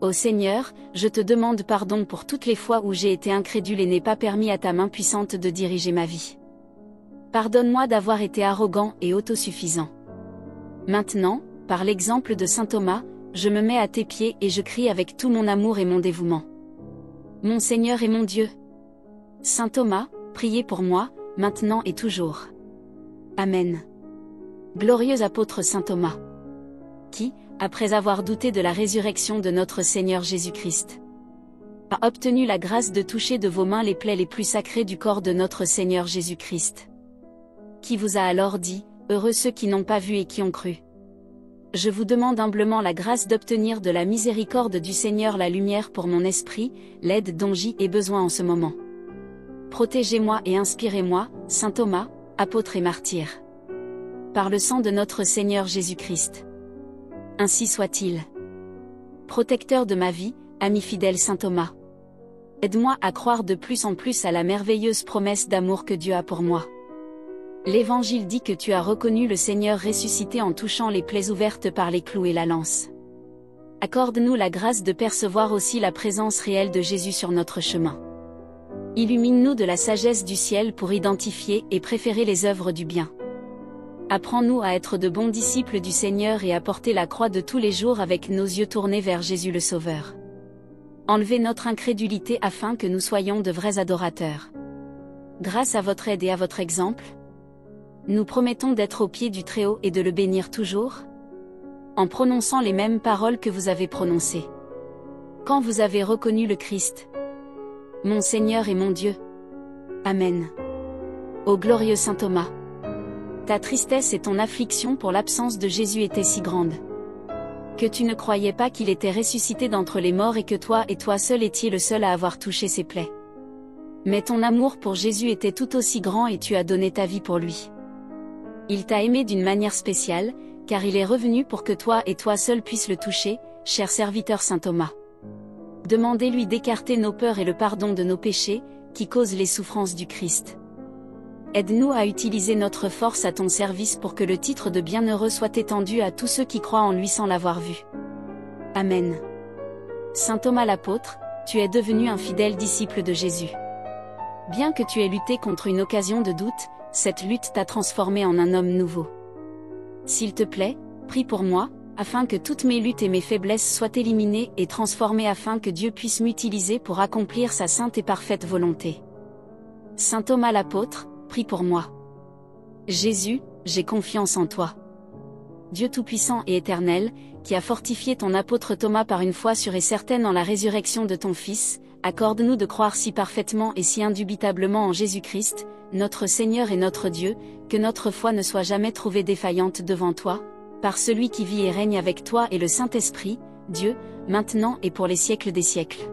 Ô Seigneur, je te demande pardon pour toutes les fois où j'ai été incrédule et n'ai pas permis à ta main puissante de diriger ma vie. Pardonne-moi d'avoir été arrogant et autosuffisant. Maintenant, par l'exemple de saint Thomas, je me mets à tes pieds et je crie avec tout mon amour et mon dévouement. Mon Seigneur et mon Dieu. Saint Thomas, priez pour moi, maintenant et toujours. Amen. Glorieux apôtre saint Thomas, qui, après avoir douté de la résurrection de notre Seigneur Jésus-Christ, a obtenu la grâce de toucher de vos mains les plaies les plus sacrées du corps de notre Seigneur Jésus-Christ. Qui vous a alors dit, heureux ceux qui n'ont pas vu et qui ont cru. Je vous demande humblement la grâce d'obtenir de la miséricorde du Seigneur la lumière pour mon esprit, l'aide dont j'y ai besoin en ce moment. Protégez-moi et inspirez-moi, saint Thomas, apôtre et martyr. Par le sang de notre Seigneur Jésus-Christ. Ainsi soit-il. Protecteur de ma vie, ami fidèle saint Thomas. Aide-moi à croire de plus en plus à la merveilleuse promesse d'amour que Dieu a pour moi. L'Évangile dit que tu as reconnu le Seigneur ressuscité en touchant les plaies ouvertes par les clous et la lance. Accorde-nous la grâce de percevoir aussi la présence réelle de Jésus sur notre chemin. Illumine-nous de la sagesse du ciel pour identifier et préférer les œuvres du bien. Apprends-nous à être de bons disciples du Seigneur et à porter la croix de tous les jours avec nos yeux tournés vers Jésus le Sauveur. Enlevez notre incrédulité afin que nous soyons de vrais adorateurs. Grâce à votre aide et à votre exemple, nous promettons d'être au pied du Très-Haut et de le bénir toujours, en prononçant les mêmes paroles que vous avez prononcées. Quand vous avez reconnu le Christ, mon Seigneur et mon Dieu. Amen. Ô glorieux saint Thomas, ta tristesse et ton affliction pour l'absence de Jésus étaient si grandes, que tu ne croyais pas qu'il était ressuscité d'entre les morts et que toi seul étiez le seul à avoir touché ses plaies. Mais ton amour pour Jésus était tout aussi grand et tu as donné ta vie pour lui. Il t'a aimé d'une manière spéciale, car il est revenu pour que toi seul puisses le toucher, cher serviteur saint Thomas. Demandez-lui d'écarter nos peurs et le pardon de nos péchés, qui causent les souffrances du Christ. Aide-nous à utiliser notre force à ton service pour que le titre de bienheureux soit étendu à tous ceux qui croient en lui sans l'avoir vu. Amen. Saint Thomas l'apôtre, tu es devenu un fidèle disciple de Jésus. Bien que tu aies lutté contre une occasion de doute, cette lutte t'a transformé en un homme nouveau. S'il te plaît, prie pour moi, afin que toutes mes luttes et mes faiblesses soient éliminées et transformées afin que Dieu puisse m'utiliser pour accomplir sa sainte et parfaite volonté. Saint Thomas l'apôtre, prie pour moi. Jésus, j'ai confiance en toi. Dieu Tout-Puissant et Éternel, qui a fortifié ton apôtre Thomas par une foi sûre et certaine en la résurrection de ton Fils, accorde-nous de croire si parfaitement et si indubitablement en Jésus-Christ, notre Seigneur et notre Dieu, que notre foi ne soit jamais trouvée défaillante devant toi, par celui qui vit et règne avec toi et le Saint-Esprit, Dieu, maintenant et pour les siècles des siècles.